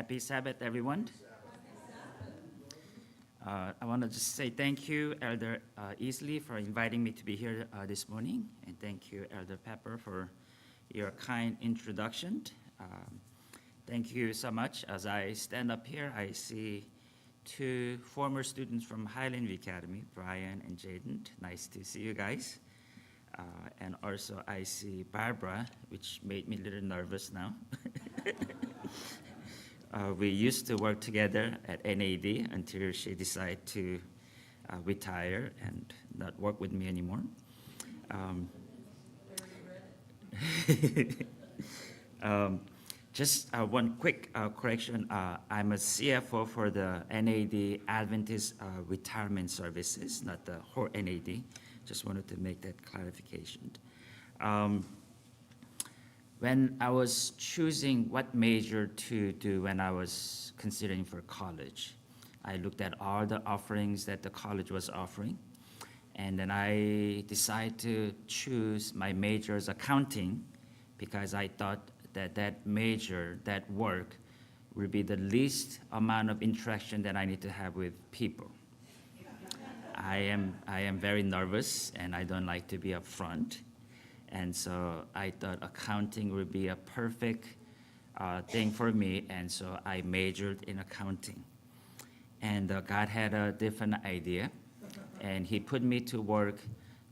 Happy Sabbath, everyone. I want to just say thank you, Elder Easley, for inviting me to be here this morning. And thank you, Elder Pepper, for your kind introduction. Thank you so much. As I stand up here, I see two former students from Highland View Academy, Brian and Jaden. Nice to see you guys. And also I see Barbara, which made me a little nervous now. We used to work together at NAD until she decided to retire and not work with me anymore. Just one quick correction. I'm a CFO for the NAD Adventist Retirement Services, not the whole NAD. Just wanted to make that clarification. When I was choosing what major to do when I was considering for college, I looked at all the offerings that the college was offering, and then I decided to choose my major as accounting because I thought that that major, that work, would be the least amount of interaction that I need to have with people. I am very nervous, and I don't like to be up front. And so I thought accounting would be a perfect thing for me, and so I majored in accounting. And God had a different idea, and he put me to work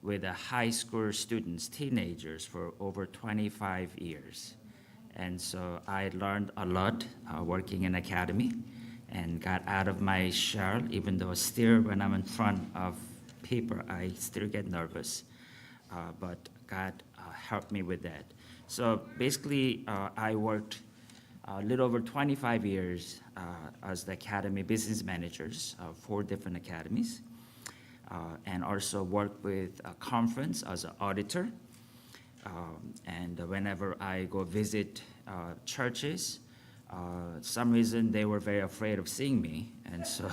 with high school students, teenagers, for over 25 years. And so I learned a lot working in academy and got out of my shell, even though still when I'm in front of people, I still get nervous. But God helped me with that. So basically, I worked a little over 25 years as the academy business managers of 4 different academies, and also worked with a conference as an auditor. And whenever I go visit churches, some reason they were very afraid of seeing me, and so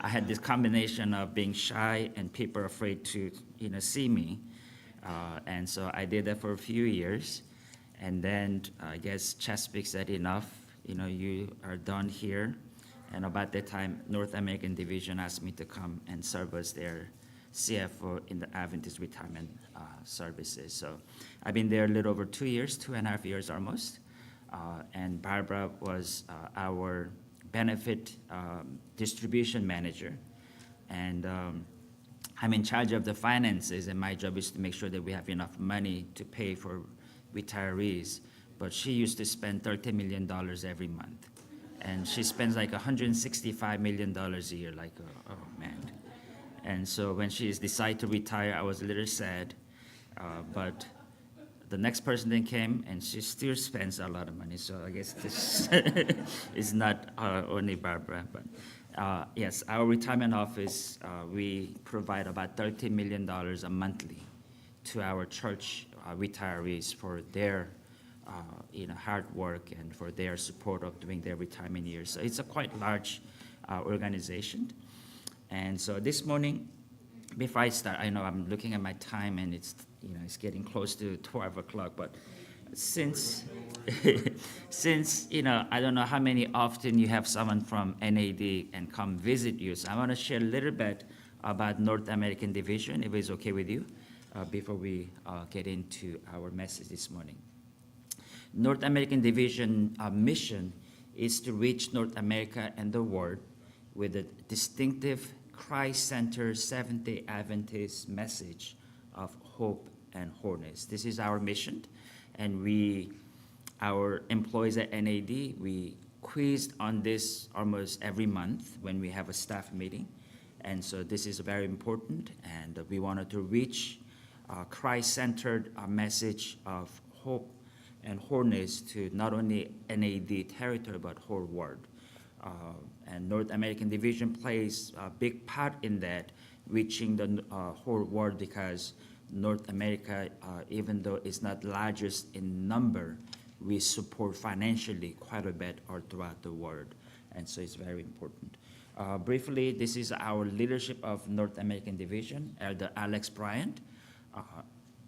I had this combination of being shy and people afraid to see me. And so I did that for a few years, and then I guess Chesapeake said enough, you are done here. And about that time, North American Division asked me to come and serve as their CFO in the Adventist Retirement Services. So I've been there a little over 2 years, 2.5 years almost. And Barbara was our benefit distribution manager. And I'm in charge of the finances, and my job is to make sure that we have enough money to pay for retirees. But she used to spend $30 million every month. And she spends like $165 million a year, like, oh man. And so when she decided to retire, I was a little sad. But the next person then came, and she still spends a lot of money. So I guess this is not only Barbara, but yes, our retirement office, we provide about $30 million a monthly to our church retirees for their hard work and for their support of doing their retirement years. So it's a quite large organization. And so this morning, before I start, I know I'm looking at my time, and it's getting close to 12 o'clock, but since I don't know how many often you have someone from NAD and come visit you, so I want to share a little bit about North American Division, if it's okay with you, before we get into our message this morning. North American Division mission is to reach North America and the world with a distinctive Christ-centered Seventh-day Adventist message of hope and wholeness. This is our mission, and our employees at NAD, we quiz on this almost every month when we have a staff meeting, and so this is very important, and we wanted to reach a Christ-centered message of hope and wholeness to not only NAD territory but whole world. And North American Division plays a big part in that, reaching the whole world, because North America, even though it's not largest in number, we support financially quite a bit all throughout the world, and so it's very important. Briefly, this is our leadership of North American Division, Elder Alex Bryant.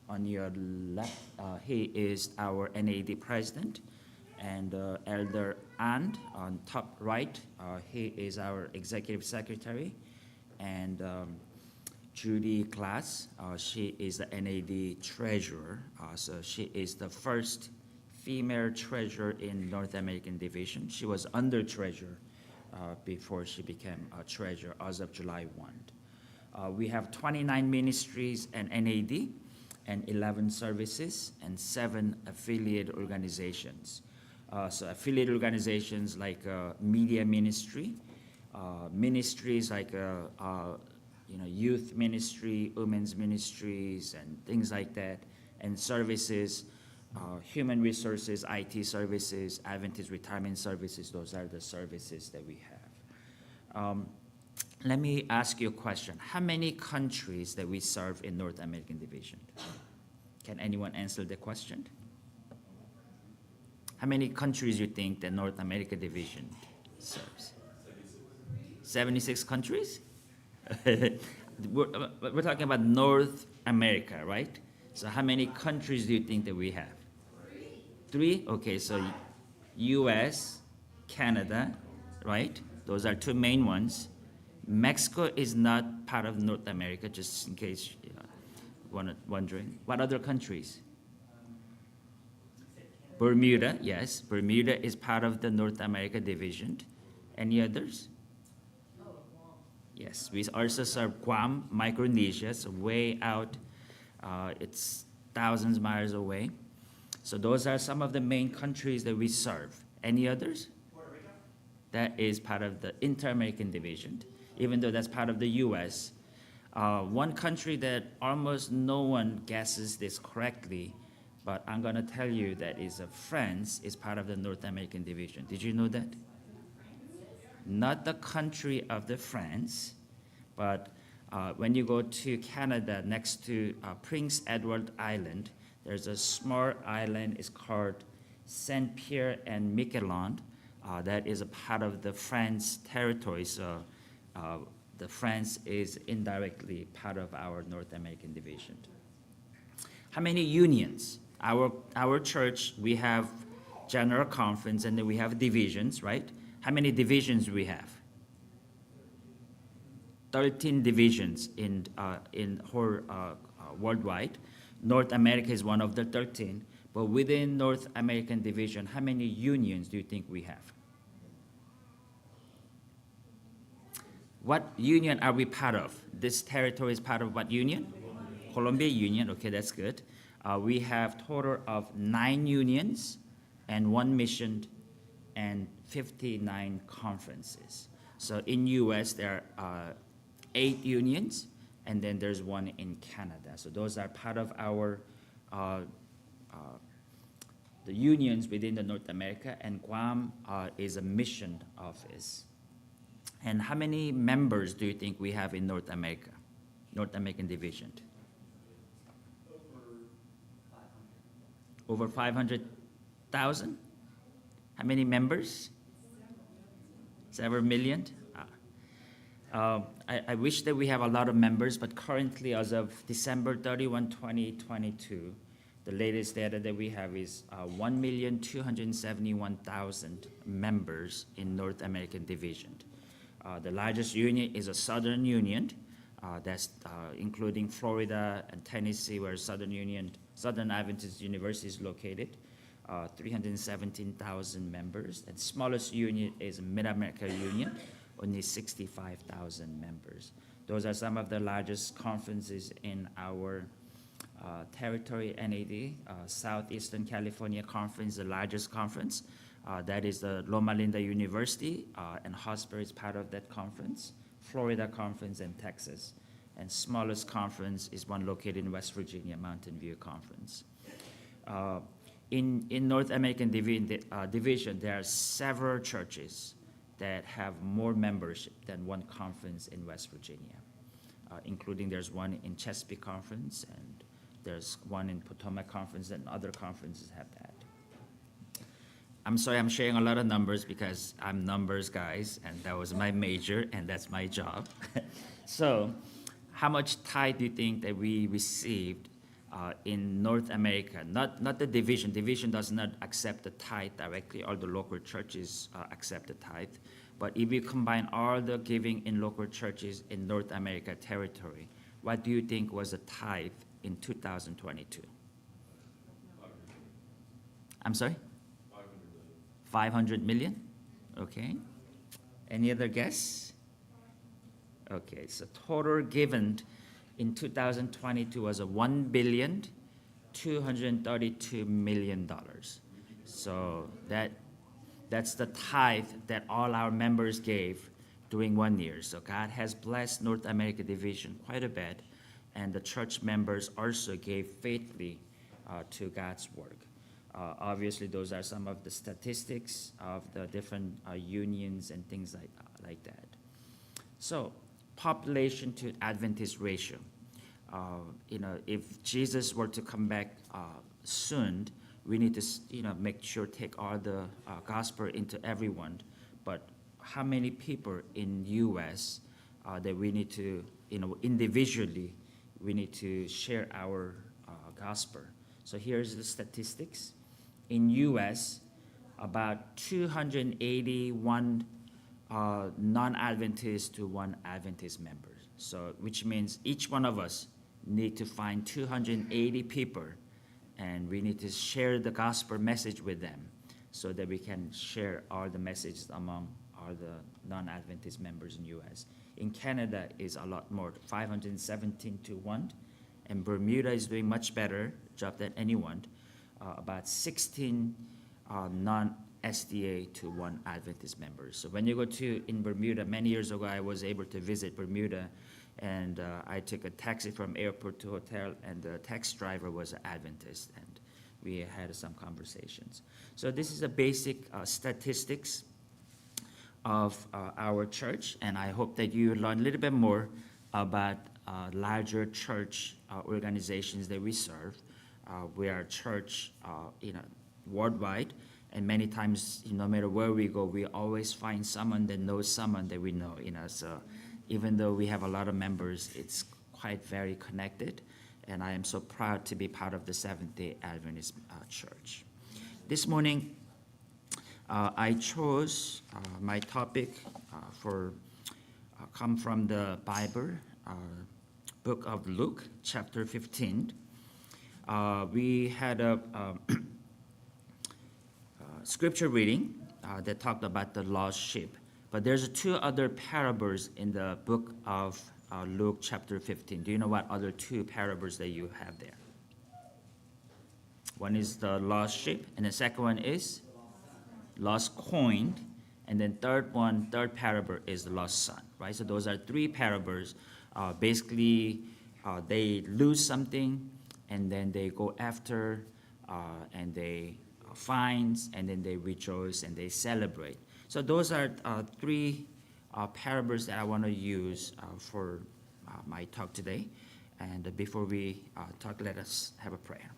On your left, he is our NAD president, and Elder And on top right, he is our executive secretary. And Judy Glass, she is the NAD treasurer. So she is the first female treasurer in North American division. She was under treasurer before she became a treasurer as of July 1. We have 29 ministries and NAD, and 11 services, and 7 affiliate organizations. So affiliate organizations like media ministry, ministries like youth ministry, women's ministries, and things like that, and services, human resources, IT services, Adventist retirement services. Those are the services that we have. Let me ask you a question. How many countries that we serve in North American Division? Can anyone answer the question? How many countries you think the North America Division serves? 76 countries? We're talking about North America, right? So how many countries do you think that we have? 3? Okay, so US, Canada, right? Those are 2 main ones. Mexico is not part of North America, just in case you're wondering. What other countries? Bermuda, yes. Bermuda is part of the North America Division. Any others? Yes, we also serve Guam, Micronesia, so way out. It's thousands of miles away. So those are some of the main countries that we serve. Any others? Puerto Rico. That is part of the Inter-American Division, even though that's part of the U.S. One country that almost no one guesses this correctly, but I'm going to tell you that is France is part of the North American Division. Did you know that? Not the country of the France, but when you go to Canada next to Prince Edward Island, there's a small island. It's called Saint Pierre and Miquelon. That is a part of the France territory. So the France is indirectly part of our North American Division. How many unions? Our church, we have general conference, and then we have divisions, right? How many divisions do we have? 13 divisions in whole worldwide. North America is one of the 13. But within North American Division, how many unions do you think we have? What union are we part of? This territory is part of what union? Columbia Union. Okay, that's good. We have total of 9 unions and 1 mission and 59 conferences. So in U.S., there are 8 unions, and then there's 1 in Canada. So those are part of our the unions within the North America, and Guam is a mission office. And how many members do you think we have in North America, North American Division? Over 500,000? How many members? Several million? I wish that we have a lot of members, but currently, as of December 31, 2022, the latest data that we have is 1,271,000 members in North American Division. The largest union is a Southern Union, that's including Florida and Tennessee, where Southern Adventist University is located, 317,000 members. And smallest union is Mid-America Union, only 65,000 members. Those are some of the largest conferences in our territory, NAD. Southeastern California Conference, the largest conference. That is the Loma Linda University, and Hosper is part of that conference. Florida Conference and Texas. And smallest conference is one located in West Virginia, Mountain View Conference. In North American Division, there are several churches that have more membership than one conference in West Virginia, including there's one in Chesapeake Conference, and there's one in Potomac Conference, and other conferences have that. I'm sorry, I'm sharing a lot of numbers because I'm numbers guys, and that was my major, and that's my job. So how much tithe do you think that we received in North America, not the division. Division does not accept the tithe directly. All the local churches accept the tithe. But if you combine all the giving in local churches in North America territory, what do you think was the tithe in 2022? I'm sorry? 500 million? Okay. Any other guess? Okay, so total given in 2022 was a $1,232,000,000. So that's the tithe that all our members gave during 1 year. So God has blessed North America division quite a bit, and the church members also gave faithfully to God's work. Obviously, those are some of the statistics of the different unions and things like that. So, population to Adventist ratio. If Jesus were to come back soon, we need to, make sure take all the gospel into everyone. But how many people in U.S. That we need to, individually, we need to share our gospel. So here's the statistics. In U.S., about 281 non-Adventist to one Adventist member. So, which means each one of us need to find 280 people, and we need to share the gospel message with them so that we can share all the messages among all the non-Adventist members in U.S. In Canada is a lot more, 517 to 1, and Bermuda is doing much better job than anyone, about 16 non-SDA to one Adventist members. So when you go in Bermuda, many years ago I was able to visit Bermuda, and I took a taxi from airport to hotel, and the taxi driver was an Adventist, and we had some conversations. So this is a basic statistics of our church, and I hope that you learn a little bit more about larger church organizations that we serve. We are a church, worldwide, and many times, no matter where we go, we always find someone that knows someone that we know. So even though we have a lot of members, it's quite very connected, and I am so proud to be part of the Seventh-day Adventist Church. This morning, I chose my topic come from the Bible, book of Luke, chapter 15. We had a scripture reading that talked about the lost sheep. But there's two other parables in the book of Luke chapter 15. Do you know what other two parables that you have there? One is the lost sheep, and the second one is lost coin, and then third parable is the lost son, right? So those are three parables. Basically, they lose something, and then they go after, and they find, and then they rejoice, and they celebrate. So those are three parables that I want to use for my talk today. And before we talk, let us have a prayer.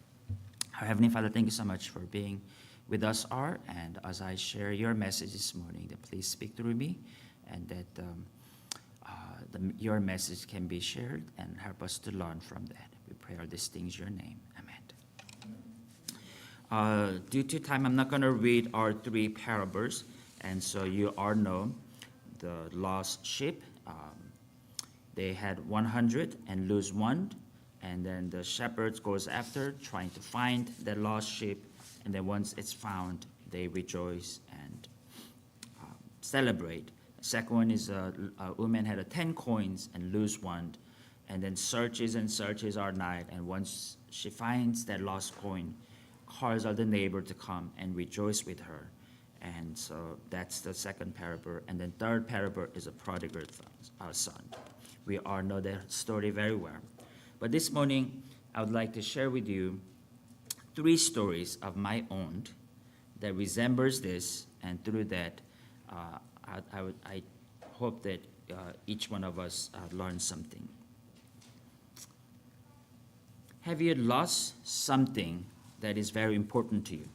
Our Heavenly Father, thank you so much for being with us, and as I share your message this morning, that please speak through me, and that your message can be shared and help us to learn from that. We pray all these things in your name. Amen. Due to time, I'm not going to read our three parables, and so you all know the lost sheep. They had 100 and lose one, and then the shepherds goes after trying to find the lost sheep, and then once it's found, they rejoice and celebrate. The second one is a woman had 10 coins and lose one, and then searches and searches all night, and once she finds that lost coin, calls all the neighbor to come and rejoice with her. And so that's the second parable. And then third parable is a prodigal son. We all know that story very well. But this morning, I would like to share with you three stories of my own that resembles this, and through that, I hope that each one of us learns something. Have you lost something that is very important to you?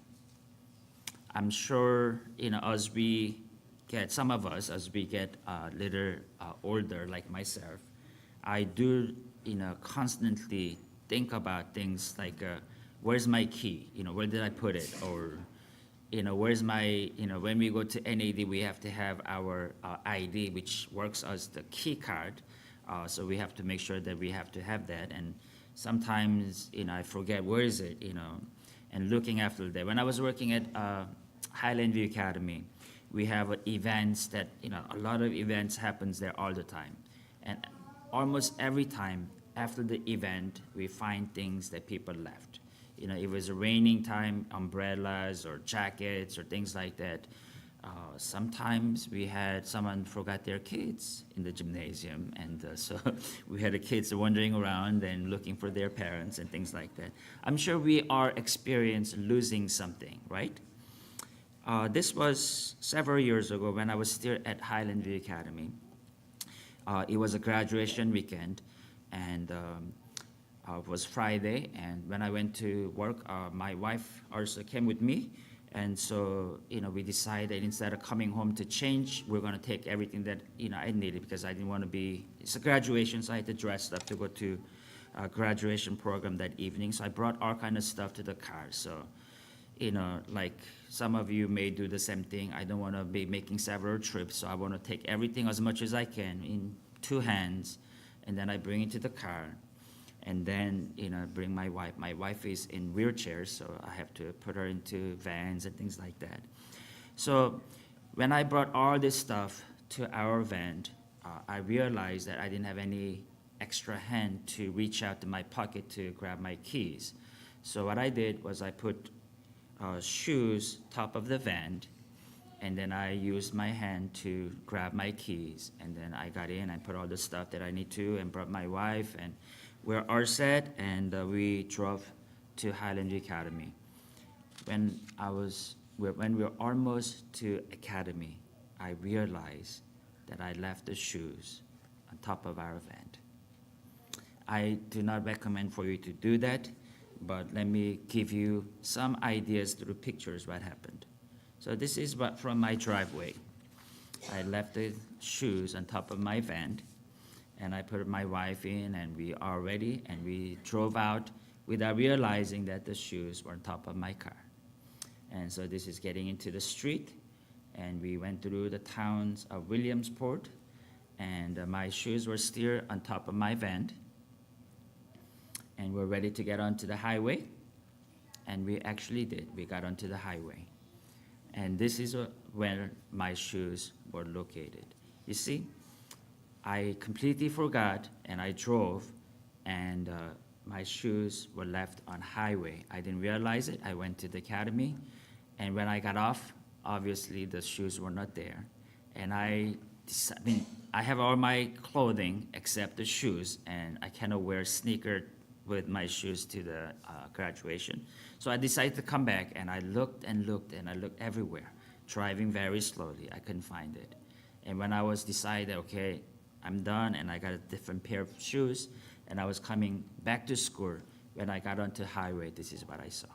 I'm sure, as we get, some of us, as we get a little older, like myself, I do, constantly think about things like, where's my key? Where did I put it? Or, where's my, when we go to NAD, we have to have our ID, which works as the key card. So we have to make sure that we have to have that. And sometimes, I forget where is it, and looking after that. When I was working at Highland View Academy, we have events that, a lot of events happens there all the time. And almost every time after the event, we find things that people left. It was a raining time, umbrellas or jackets or things like that. Sometimes we had someone forgot their kids in the gymnasium, and so we had the kids wandering around and looking for their parents and things like that. I'm sure we are experienced losing something, right? This was several years ago when I was still at Highland View Academy. It was a graduation weekend, and it was Friday, and when I went to work, my wife also came with me. And so, we decided instead of coming home to change, we're going to take everything that, I needed, because I didn't want to be, it's a graduation, so I had to dress up to go to a graduation program that evening. So I brought all kind of stuff to the car. So, like some of you may do the same thing. I don't want to be making several trips, so I want to take everything as much as I can in two hands, and then I bring it to the car. And then, bring my wife. My wife is in wheelchairs, so I have to put her into vans and things like that. So when I brought all this stuff to our van, I realized that I didn't have any extra hand to reach out to my pocket to grab my keys. So what I did was I put shoes top of the van, and then I used my hand to grab my keys. And then I got in and put all the stuff that I need to, and brought my wife, and we're all set, and we drove to Highland View Academy. When we were almost to Academy, I realized that I left the shoes on top of our van. I do not recommend for you to do that, but let me give you some ideas through pictures what happened. So this is what from my driveway. I left the shoes on top of my van, and I put my wife in, and we are ready, and we drove out without realizing that the shoes were on top of my car. And so this is getting into the street, and we went through the towns of Williamsport, and my shoes were still on top of my van, and we're ready to get onto the highway, and we actually did. We got onto the highway, and this is where my shoes were located. You see, I completely forgot, and I drove, and my shoes were left on highway. I didn't realize it. I went to the academy, and when I got off, obviously the shoes were not there. And I have all my clothing except the shoes, and I cannot wear sneaker with my shoes to the graduation. So I decided to come back, and I looked and looked, and I looked everywhere, driving very slowly. I couldn't find it. And when I was decided, okay, I'm done, and I got a different pair of shoes, and I was coming back to school. When I got onto highway, this is what I saw.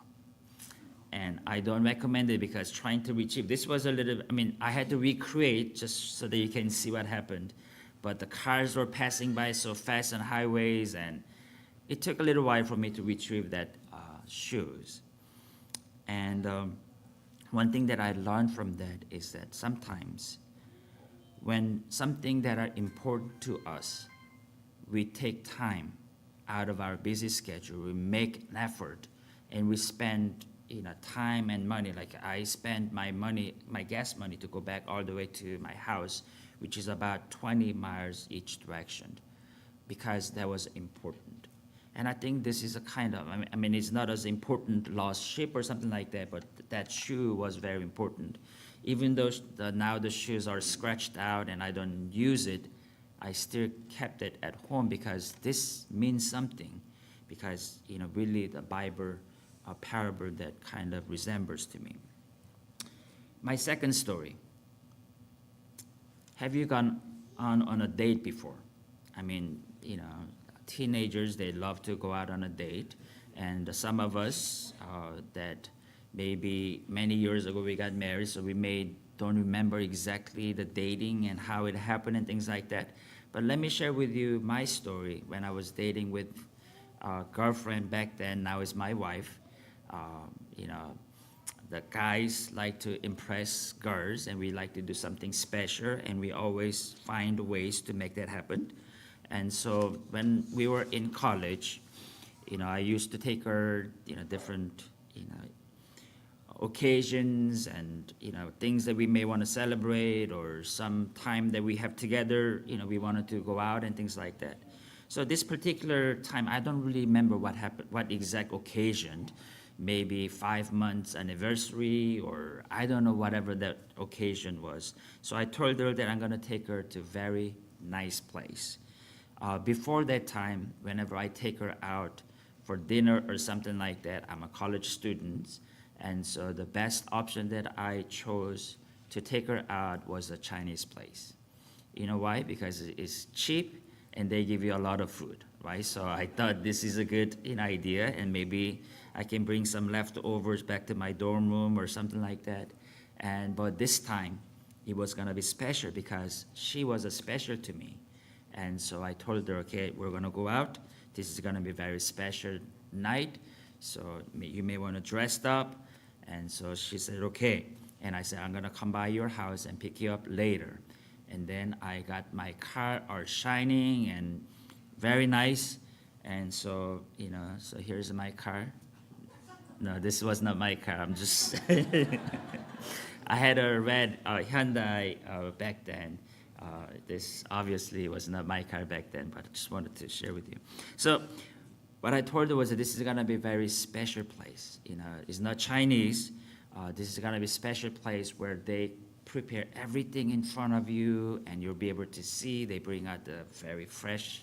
And I don't recommend it, because trying to retrieve, this was a little, I had to recreate just so that you can see what happened. But the cars were passing by so fast on highways, and it took a little while for me to retrieve that shoes. And one thing that I learned from that is that sometimes when something that are important to us, we take time out of our busy schedule, we make an effort, and we spend time and money. Like I spend my money, my gas money, to go back all the way to my house, which is about 20 miles each direction, because that was important. And I think this is a kind of, it's not as important lost ship or something like that, but that shoe was very important. Even though now the shoes are scratched out and I don't use it, I still kept it at home, because this means something. Because, really the Bible, a parable that kind of resembles to me. My second story. Have you gone on a date before? Teenagers, they love to go out on a date. And some of us that maybe many years ago we got married, so we don't remember exactly the dating and how it happened and things like that. But let me share with you my story when I was dating with girlfriend back then, now is my wife. You know, the guys like to impress girls, and we like to do something special, and we always find ways to make that happen. And so when we were in college, I used to take her, different, occasions and, things that we may want to celebrate or some time that we have together, we wanted to go out and things like that. So this particular time, I don't really remember what happened, what exact occasion, maybe 5 months anniversary, or I don't know, whatever that occasion was. So I told her that I'm gonna take her to a very nice place. Before that time, whenever I take her out for dinner or something like that, I'm a college student, and so the best option that I chose to take her out was a Chinese place. You know why? Because it's cheap and they give you a lot of food, right? So I thought this is a good idea, and maybe I can bring some leftovers back to my dorm room or something like that. But this time, it was gonna be special because she was a special to me. And so I told her, okay, we're gonna go out. This is gonna be a very special night, so you may wanna dress up. And so she said, okay. And I said, I'm gonna come by your house and pick you up later. And then I got my car, all shining and very nice. And so, so here's my car. No, this was not my car. I'm just, I had a red Hyundai back then. This obviously was not my car back then, but I just wanted to share with you. So what I told her was that this is gonna be a very special place. It's not Chinese. This is gonna be a special place where they prepare everything in front of you, and you'll be able to see. They bring out the very fresh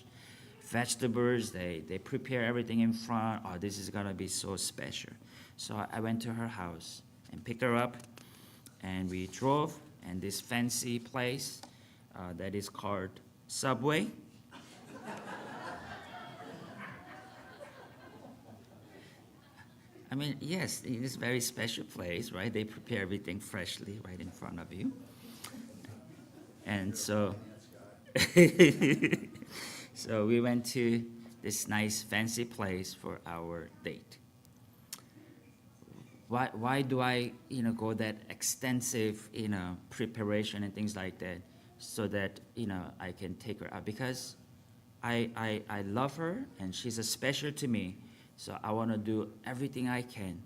vegetables. They prepare everything in front. Oh, this is gonna be so special. So I went to her house and picked her up, and we drove, and this fancy place that is called Subway. I mean, yes, it is a very special place, right? They prepare everything freshly right in front of you. And so, so we went to this nice fancy place for our date. Why do I, go that extensive, preparation and things like that, so that, I can take her out? Because I love her, and she's a special to me. So I want to do everything I can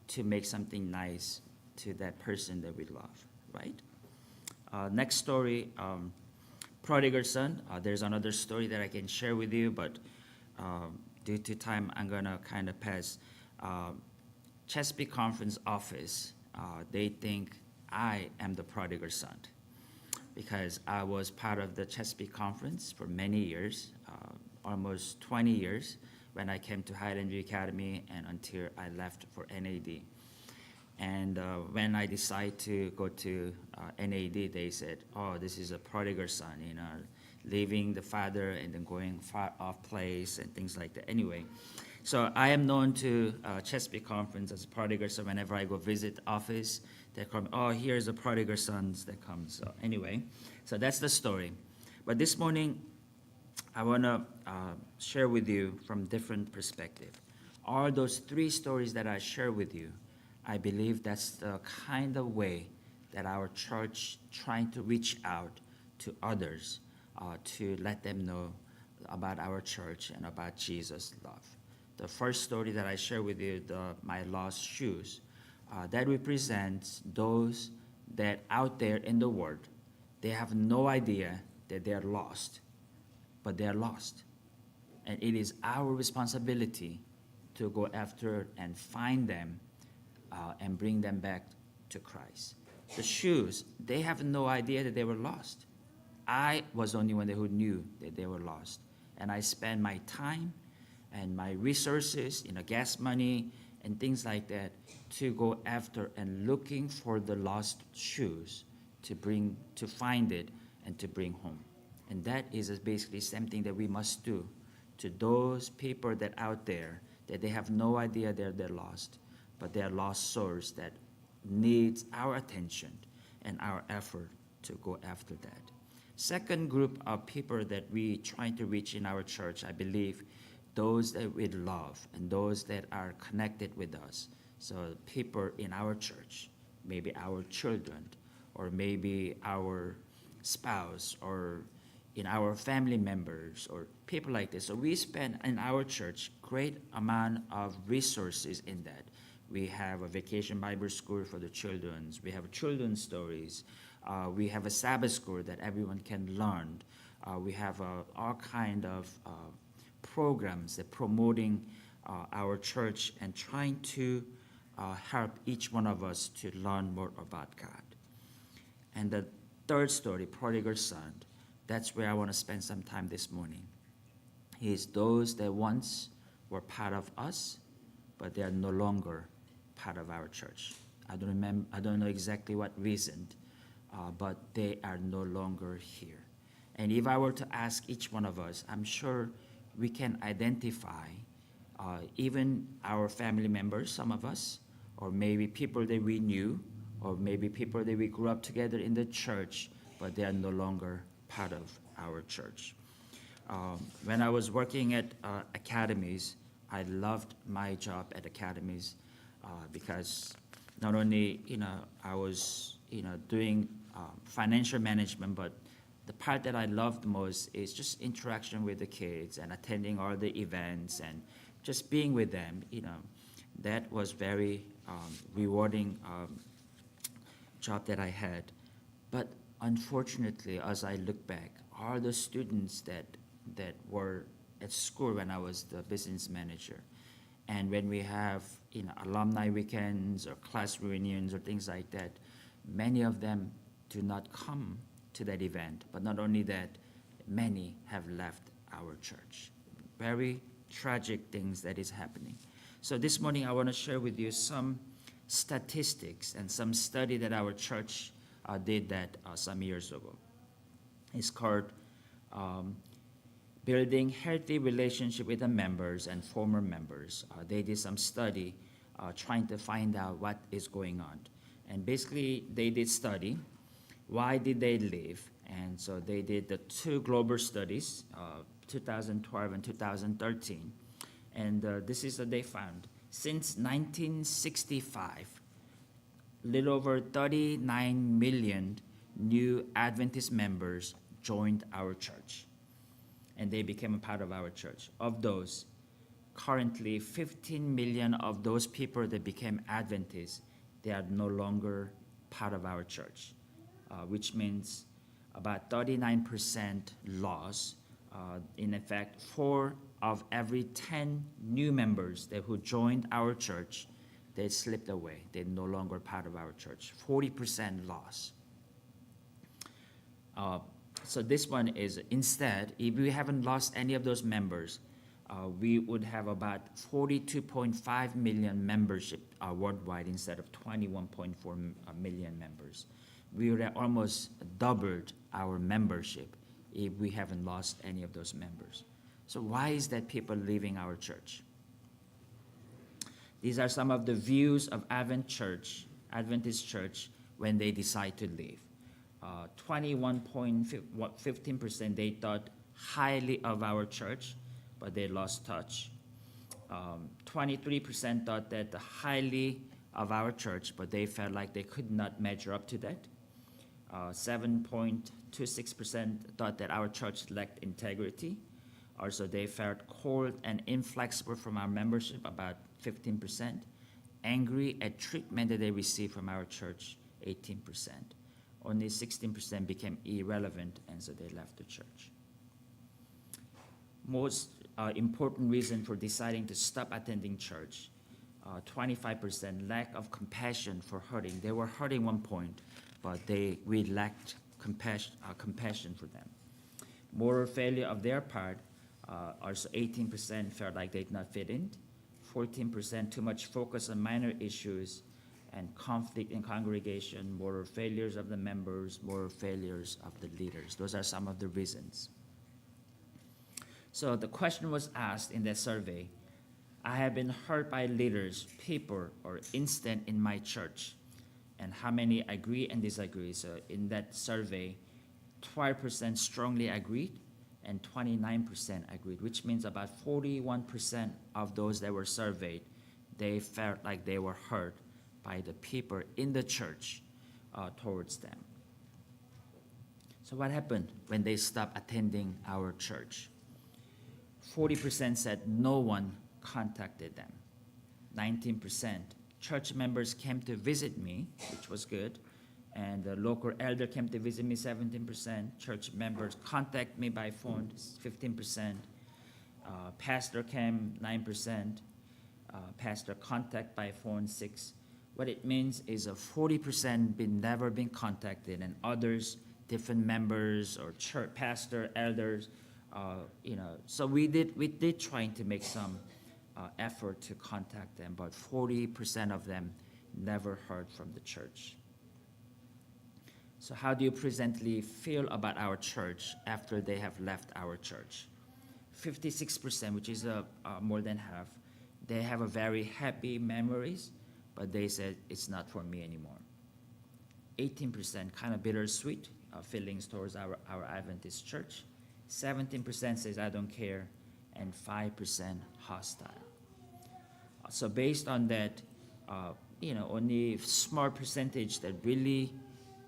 to make something nice to that person that we love, right? Next story, prodigal son. There's another story that I can share with you, but due to time, I'm gonna kind of pass. Chesapeake Conference office, they think I am the prodigal son because I was part of the Chesapeake Conference for many years, almost 20 years, when I came to Highland View Academy and until I left for NAD. And when I decided to go to NAD, they said, oh, this is a prodigal son, leaving the father and then going far off place and things like that. Anyway, so I am known to Chesapeake Conference as a prodigal son. Whenever I go visit the office, they come, oh, here's the prodigal sons that come. So anyway, so that's the story. But this morning, I want to share with you from different perspective. All those three stories that I share with you, I believe that's the kind of way that our church trying to reach out to others to let them know about our church and about Jesus' love. The first story that I share with you, my lost shoes, that represents those that out there in the world, they have no idea that they're lost, but they're lost. And it is our responsibility to go after and find them and bring them back to Christ. The shoes, they have no idea that they were lost. I was the only one who knew that they were lost. And I spent my time and my resources, gas money and things like that, to go after and looking for the lost shoes to find it and to bring home. And that is basically something that we must do to those people that out there that they have no idea they're lost, but they're lost souls that needs our attention and our effort to go after that. Second group of people that we try to reach in our church, I believe, those that we love and those that are connected with us. So people in our church, maybe our children, or maybe our spouse, or in our family members, or people like this. So we spend in our church great amount of resources in that. We have a vacation Bible school for the children. We have children's stories. We have a Sabbath school that everyone can learn. We have all kind of programs that promoting our church and trying to help each one of us to learn more about God. And the third story, prodigal son, that's where I want to spend some time this morning. Is those that once were part of us, but they are no longer part of our church. I don't know exactly what reason, but they are no longer here. And if I were to ask each one of us, I'm sure we can identify even our family members, some of us, or maybe people that we knew, or maybe people that we grew up together in the church, but they are no longer part of our church. When I was working at academies, I loved my job at academies because not only I was doing financial management, but the part that I loved most is just interaction with the kids and attending all the events and just being with them. That was very rewarding job that I had. But unfortunately, as I look back, all the students that were at school when I was the business manager, and when we have alumni weekends or class reunions or things like that, many of them do not come to that event. But not only that, many have left our church. Very tragic things that is happening. So this morning I want to share with you some statistics and some study that our church did that some years ago. It's called Building Healthy Relationship with the Members and Former Members. They did some study trying to find out what is going on. And basically they did study, why did they leave? And so they did the two global studies, 2012 and 2013. And this is what they found. Since 1965, little over 39 million new Adventist members joined our church, and they became a part of our church. Of those, currently 15 million of those people that became Adventists, they are no longer part of our church, which means about 39% loss. In effect, 4 of every 10 new members who joined our church, they slipped away. They're no longer part of our church. 40% loss. So this one is, instead, if we haven't lost any of those members, we would have about 42.5 million membership worldwide instead of 21.4 million members. We would have almost doubled our membership if we haven't lost any of those members. So why is that people leaving our church? These are some of the views of Adventist church when they decide to leave. 21.15% they thought highly of our church, but they lost touch. 23% thought that highly of our church, but they felt like they could not measure up to that. 7.26% thought that our church lacked integrity. Also, they felt cold and inflexible from our membership, about 15%. Angry at treatment that they received from our church, 18%. Only 16% became irrelevant, and so they left the church. Most important reason for deciding to stop attending church, 25% lack of compassion for hurting. They were hurting one point, but we lacked compassion for them. Moral failure of their part, also 18% felt like they did not fit in. 14% too much focus on minor issues and conflict in congregation, moral failures of the members, moral failures of the leaders. Those are some of the reasons. So the question was asked in that survey, I have been hurt by leaders, people, or incident in my church. And how many agree and disagree? So in that survey, 12% strongly agreed, and 29% agreed, which means about 41% of those that were surveyed, they felt like they were hurt by the people in the church towards them. So what happened when they stopped attending our church? 40% said no one contacted them. 19% church members came to visit me, which was good. And the local elder came to visit me, 17%. Church members contact me by phone, 15%. Pastor came, 9%. Pastor contact by phone, 6%. What it means is 40% never been contacted, and others, different members or church pastor, elders, So we did trying to make some effort to contact them, but 40% of them never heard from the church. So how do you presently feel about our church after they have left our church? 56%, which is more than half, they have a very happy memories, but they said it's not for me anymore. 18% kind of bittersweet feelings towards our Adventist church. 17% says I don't care, and 5% hostile. So based on that, only small percentage that really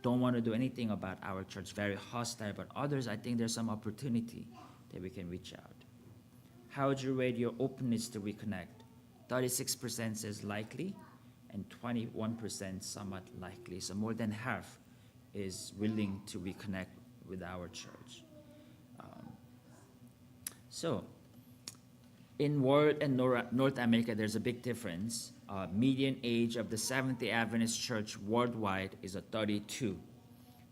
don't want to do anything about our church, very hostile, but others, I think there's some opportunity that we can reach out. How would you rate your openness to reconnect? 36% says likely, and 21% somewhat likely. So more than half is willing to reconnect with our church. So in world and North America, there's a big difference. Median age of the Seventh-day Adventist Church worldwide is 32.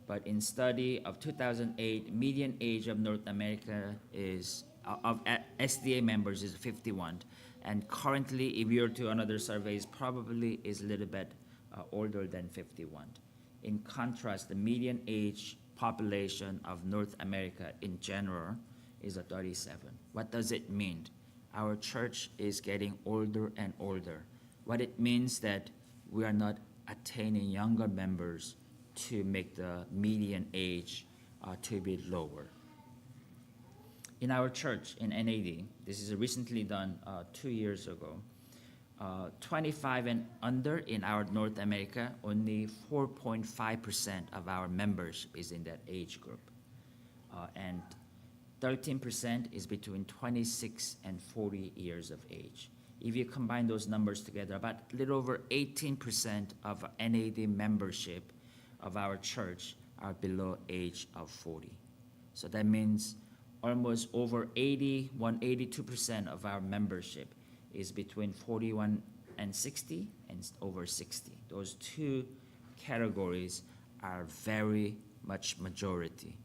But in study of 2008, median age of North America is of SDA members is 51. And currently, if you're to another surveys, probably is a little bit older than 51. In contrast, the median age population of North America in general is 37. What does it mean? Our church is getting older and older. What it means that we are not attaining younger members to make the median age to be lower. In our church in NAD, this is recently done 2 years ago, 25 and under in our North America, only 4.5% of our membership is in that age group. And 13% is between 26 and 40 years of age. If you combine those numbers together, about a little over 18% of NAD membership of our church are below age of 40. So that means almost over 82% of our membership is between 41 and 60 and over 60. Those two categories are very much majority.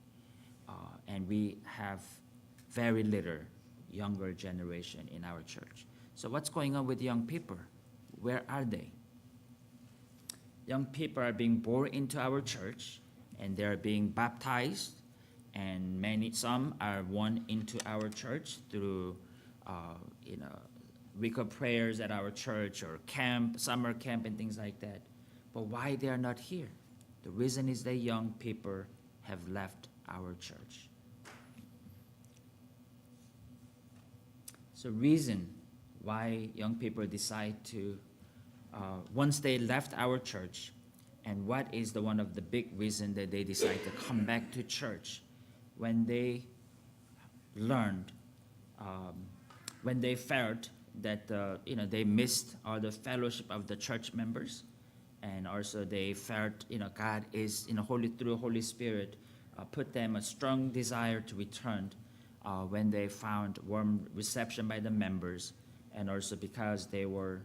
And we have very little younger generation in our church. So what's going on with young people? Where are they? Young people are being born into our church, and they're being baptized, and some are won into our church through, week of prayers at our church or camp, summer camp, and things like that. But why they are not here? The reason is that young people have left our church. So reason why young people decide to, once they left our church, and what is one of the big reasons that they decide to come back to church? When they learned, when they felt that they missed all the fellowship of the church members, and also they felt God is through Holy Spirit put them a strong desire to return when they found warm reception by the members, and also because they were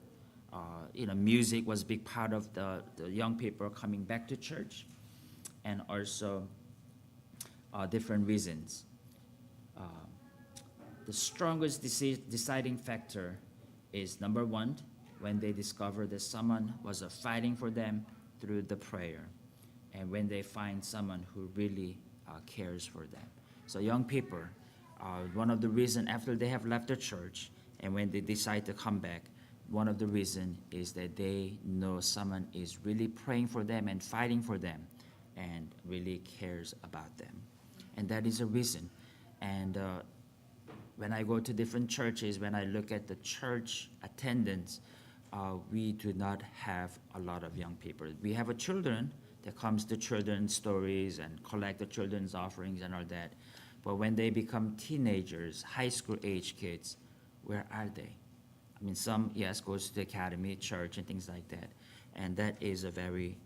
music was a big part of the young people coming back to church, and also different reasons. The strongest deciding factor is number one, when they discover that someone was fighting for them through the prayer, and when they find someone who really cares for them. So young people, one of the reasons after they have left the church and when they decide to come back, one of the reasons is that they know someone is really praying for them and fighting for them and really cares about them. And that is a reason. And when I go to different churches, when I look at the church attendance, we do not have a lot of young people. We have a children that comes to children's stories and collect the children's offerings and all that. But when they become teenagers, high school age kids, where are they? I mean, some, yes, goes to the academy, church, and things like that. And that is a very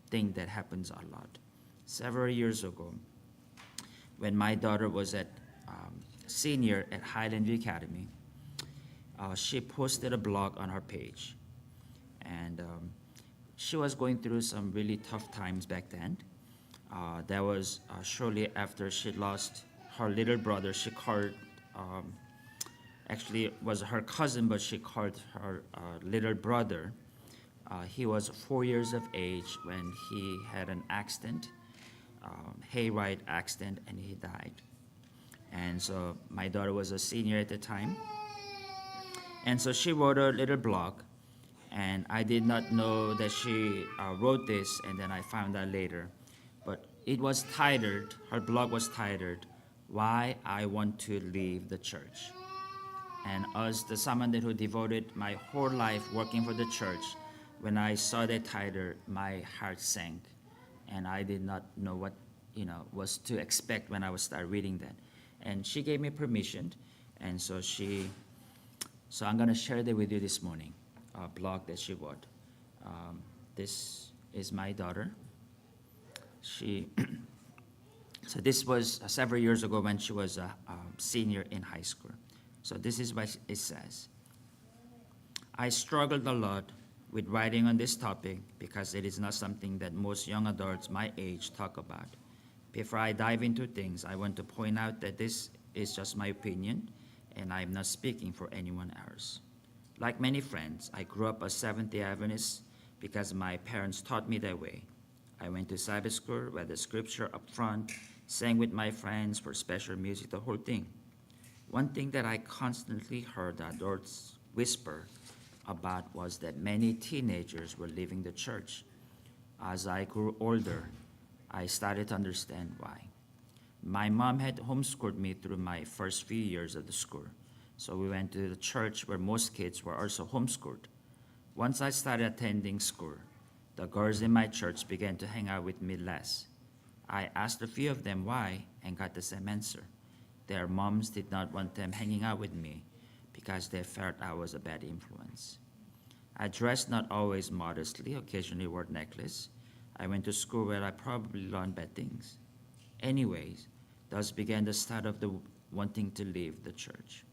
thing that happens a lot. Several years ago, when my daughter was at senior at Highland View Academy, she posted a blog on her page. And she was going through some really tough times back then. That was shortly after she lost her little brother. She called, actually it was her cousin, but she called her little brother. He was 4 years of age when he had an accident, hayride accident, and he died. And so my daughter was a senior at the time. And so she wrote a little blog, and I did not know that she wrote this, and then I found out later. But it was titled, her blog was titled, Why I Want to Leave the Church. And as someone that who devoted my whole life working for the church, when I saw that title, my heart sank. And I did not know what, was to expect when I would start reading that. And she gave me permission, and so I'm going to share that with you this morning, a blog that she wrote. This is my daughter. So this was several years ago when she was a senior in high school. So this is what it says. I struggled a lot with writing on this topic because it is not something that most young adults my age talk about. Before I dive into things, I want to point out that this is just my opinion, and I am not speaking for anyone else. Like many friends, I grew up a Seventh-day Adventist because my parents taught me that way. I went to Sabbath school, read the scripture up front, sang with my friends for special music, the whole thing. One thing that I constantly heard the adults whisper about was that many teenagers were leaving the church. As I grew older, I started to understand why. My mom had homeschooled me through my first few years of the school, so we went to the church where most kids were also homeschooled. Once I started attending school, the girls in my church began to hang out with me less. I asked a few of them why and got the same answer. Their moms did not want them hanging out with me because they felt I was a bad influence. I dressed not always modestly, occasionally wore a necklace. I went to school where I probably learned bad things. Anyways, thus began the start of the wanting to leave the church.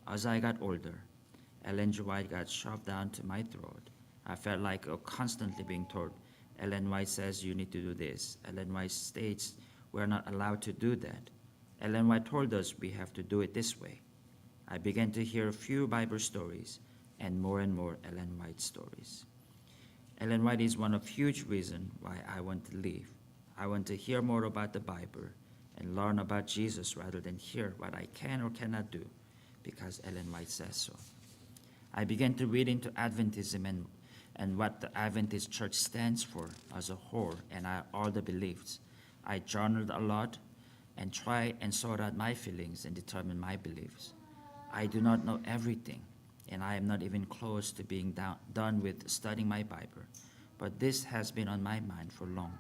As I got older, Ellen G. White got shoved down to my throat. I felt like constantly being told, Ellen White says you need to do this. Ellen White states we're not allowed to do that. Ellen White told us we have to do it this way. I began to hear a few Bible stories and more Ellen White stories. Ellen White is one of huge reasons why I want to leave. I want to hear more about the Bible and learn about Jesus rather than hear what I can or cannot do because Ellen White says so. I began to read into Adventism and what the Adventist church stands for as a whole and all the beliefs. I journaled a lot and tried and sought out my feelings and determined my beliefs. I do not know everything, and I am not even close to being done with studying my Bible, but this has been on my mind for long,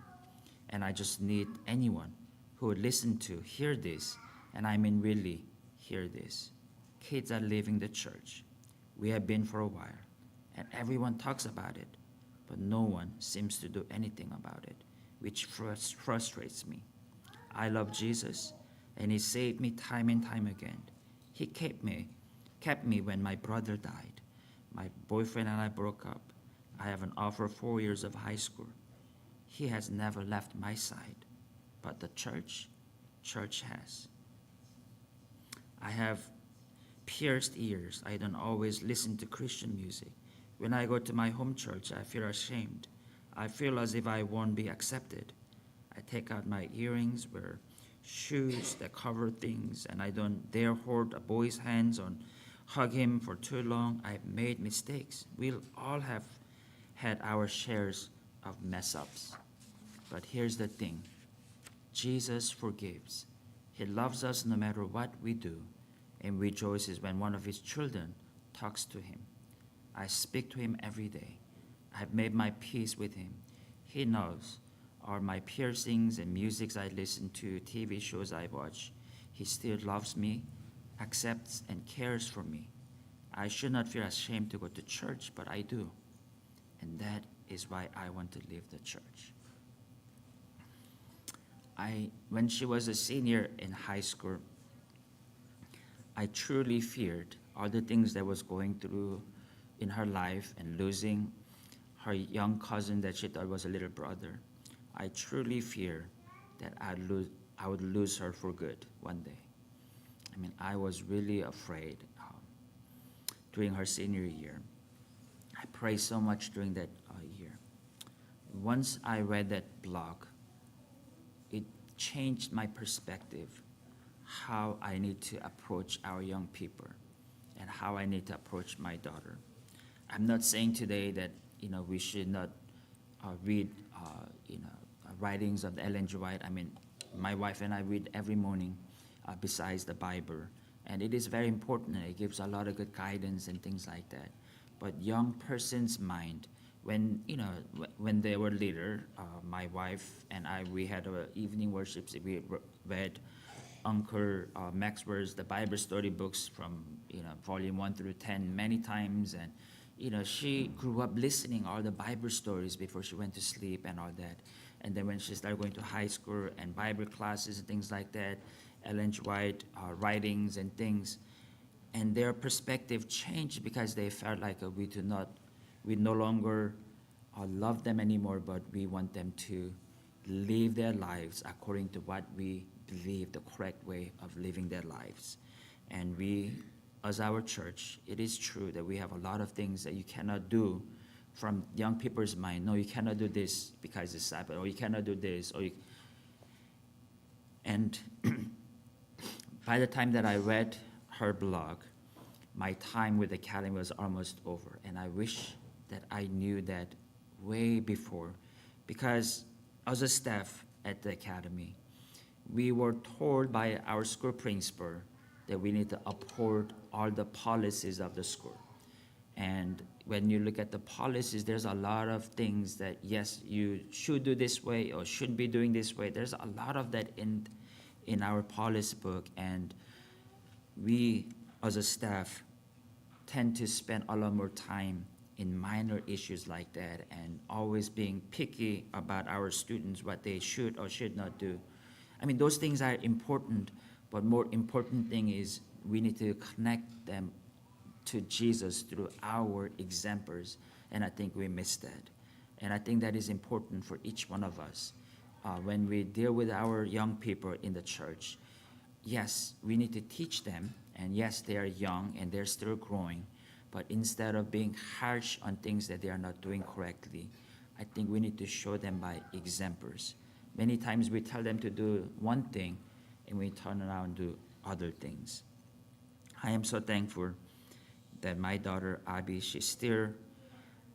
and I just need anyone who would listen to hear this, and I mean really hear this. Kids are leaving the church. We have been for a while, and everyone talks about it, but no one seems to do anything about it, which frustrates me. I love Jesus, and he saved me time and time again. He kept me when my brother died. My boyfriend and I broke up. I have an offer 4 years of high school. He has never left my side, but the church has. I have pierced ears. I don't always listen to Christian music. When I go to my home church, I feel ashamed. I feel as if I won't be accepted. I take out my earrings, wear shoes that cover things, and I don't dare hold a boy's hands or hug him for too long. I've made mistakes. We'll all have had our shares of mess-ups. But here's the thing. Jesus forgives. He loves us no matter what we do and rejoices when one of his children talks to him. I speak to him every day. I have made my peace with him. He knows all my piercings and musics I listen to, TV shows I watch. He still loves me, accepts, and cares for me. I should not feel ashamed to go to church, but I do. And that is why I want to leave the church. When she was a senior in high school, I truly feared all the things that was going through in her life and losing her young cousin that she thought was a little brother. I truly fear that I would lose her for good one day. I mean, I was really afraid during her senior year. I prayed so much during that year. Once I read that blog, it changed my perspective, how I need to approach our young people and how I need to approach my daughter. I'm not saying today that we should not read writings of Ellen G. White. I mean, my wife and I read every morning besides the Bible, and it is very important. It gives a lot of good guidance and things like that. But young person's mind, when they were little, my wife and I, we had evening worships. We read Uncle Maxwell's The Bible Story books from volume 1 through 10 many times, and she grew up listening all the Bible stories before she went to sleep and all that. And then when she started going to high school and Bible classes and things like that, Ellen G. White writings and things, and their perspective changed because they felt like we no longer love them anymore, but we want them to live their lives according to what we believe the correct way of living their lives. And we, as our church, it is true that we have a lot of things that you cannot do from young people's mind. No, you cannot do this because it's Sabbath, or you cannot do this, and by the time that I read her blog, my time with the academy was almost over, and I wish that I knew that way before, because as a staff at the academy, we were told by our school principal that we need to uphold all the policies of the school. And when you look at the policies, there's a lot of things that, yes, you should do this way or should be doing this way. There's a lot of that in our policy book, and we as a staff tend to spend a lot more time in minor issues like that and always being picky about our students, what they should or should not do. I mean, those things are important, but more important thing is we need to connect them to Jesus through our examples, and I think we miss that. And I think that is important for each one of us. When we deal with our young people in the church, yes, we need to teach them, and yes, they are young and they're still growing, but instead of being harsh on things that they are not doing correctly, I think we need to show them by examples. Many times we tell them to do one thing, and we turn around and do other things. I am so thankful that my daughter, Abby, she still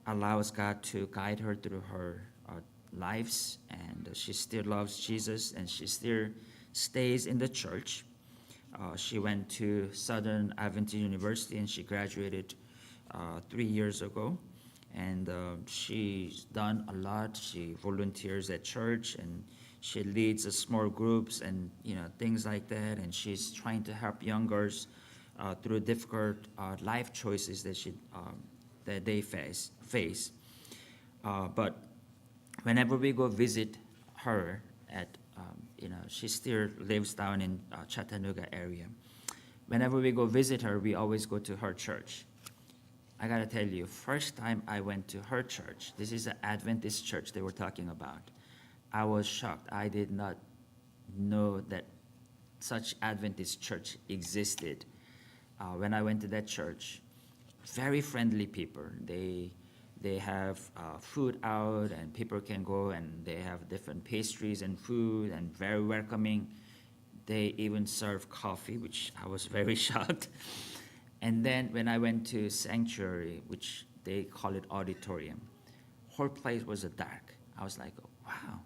allows God to guide her through her lives, and she still loves Jesus, and she still stays in the church. She went to Southern Adventist University, and she graduated 3 years ago. And she's done a lot. She volunteers at church, and she leads small groups and things like that. And she's trying to help young girls through difficult life choices that they face. But whenever we go visit her at, she still lives down in Chattanooga area. Whenever we go visit her, we always go to her church. I gotta tell you, first time I went to her church, this is an Adventist church they were talking about, I was shocked. I did not know that such Adventist church existed. When I went to that church, very friendly people. They have food out, and people can go, and they have different pastries and food, and very welcoming. They even serve coffee, which I was very shocked. And then when I went to sanctuary, which they call it auditorium, whole place was dark. I was like, wow.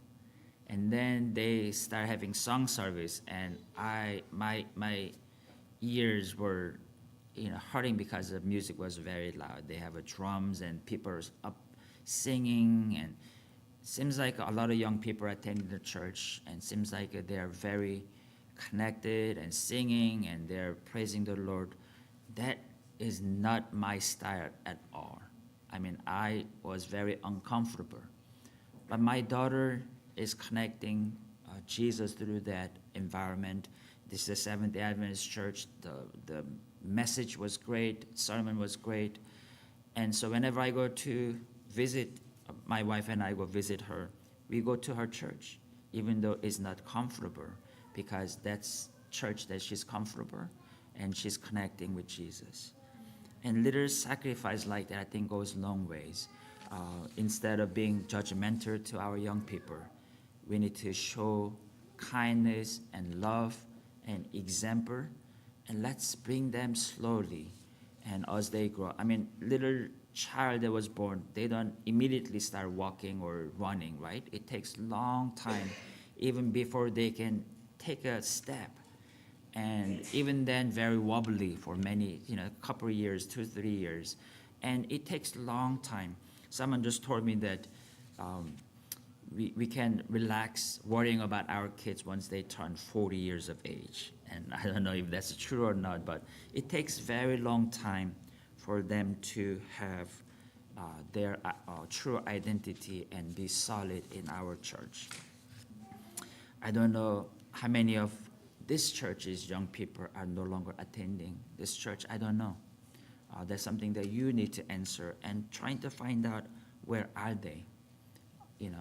And then they start having song service, and my ears were, hurting because the music was very loud. They have a drums and people are up singing, and seems like a lot of young people are attending the church, and seems like they are very connected and singing and they're praising the Lord. That is not my style at all. I mean, I was very uncomfortable. But my daughter is connecting Jesus through that environment. This is a Seventh-day Adventist church. The message was great, sermon was great. And so whenever I go to visit, my wife and I go visit her, we go to her church, even though it's not comfortable, because that's church that she's comfortable and she's connecting with Jesus. And little sacrifice like that, I think, goes long ways. Instead of being judgmental to our young people, we need to show kindness and love and example, and let's bring them slowly. And as they grow, I mean, little child that was born, they don't immediately start walking or running, right? It takes long time, even before they can take a step. And even then, very wobbly for many, a couple of years, 2-3 years. And it takes a long time. Someone just told me that we can relax worrying about our kids once they turn 40 years of age. And I don't know if that's true or not, but it takes very long time for them to have their true identity and be solid in our church. I don't know how many of this church's young people are no longer attending this church. I don't know. That's something that you need to answer, and trying to find out, where are they?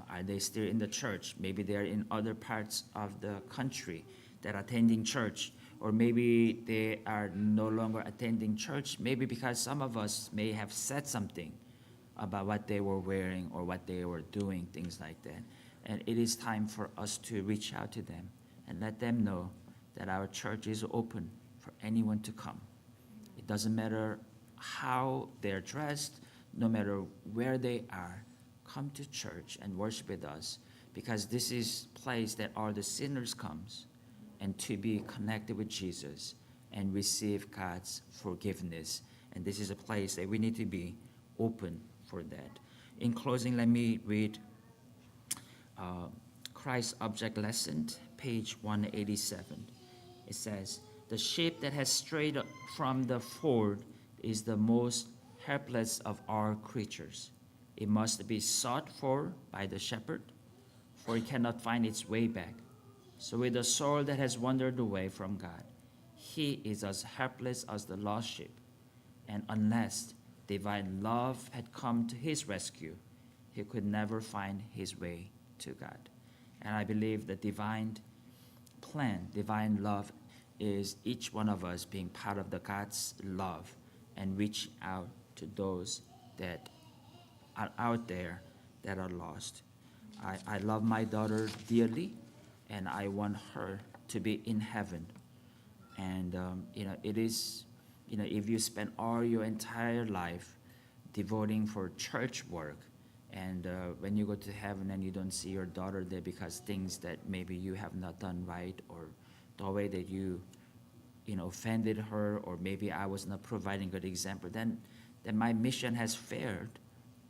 Are they still in the church? Maybe they're in other parts of the country that are attending church, or maybe they are no longer attending church, maybe because some of us may have said something about what they were wearing or what they were doing, things like that. And it is time for us to reach out to them and let them know that our church is open for anyone to come. It doesn't matter how they're dressed, no matter where they are, come to church and worship with us, because this is a place that all the sinners comes, and to be connected with Jesus and receive God's forgiveness. And this is a place that we need to be open for that. In closing, let me read Christ's Object Lesson, page 187. It says, "The sheep that has strayed from the fold is the most helpless of all creatures. It must be sought for by the shepherd, for it cannot find its way back. So with the soul that has wandered away from God, he is as helpless as the lost sheep. And unless divine love had come to his rescue, he could never find his way to God." And I believe the divine plan, divine love, is each one of us being part of the God's love and reach out to those that are out there that are lost. I love my daughter dearly, and I want her to be in heaven. And it is, if you spend all your entire life devoting for church work, and when you go to heaven and you don't see your daughter there because things that maybe you have not done right, or the way that you offended her, or maybe I was not providing good example, then my mission has failed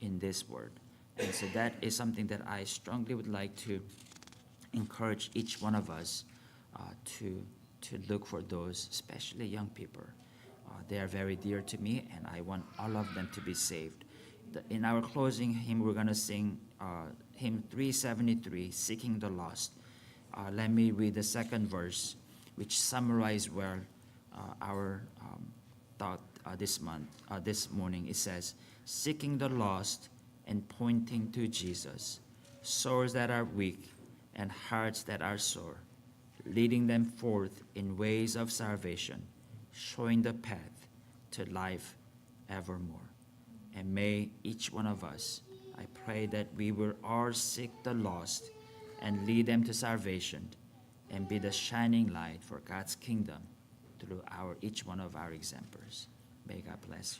in this world. And so that is something that I strongly would like to encourage each one of us to look for those, especially young people. They are very dear to me, and I want all of them to be saved. In our closing hymn, we're going to sing hymn 373, Seeking the Lost. Let me read the second verse, which summarizes well our thought this morning. It says, "Seeking the lost and pointing to Jesus, souls that are weak and hearts that are sore, leading them forth in ways of salvation, showing the path to life evermore." And may each one of us, I pray that we will all seek the lost and lead them to salvation, and be the shining light for God's kingdom through each one of our examples. May God bless you.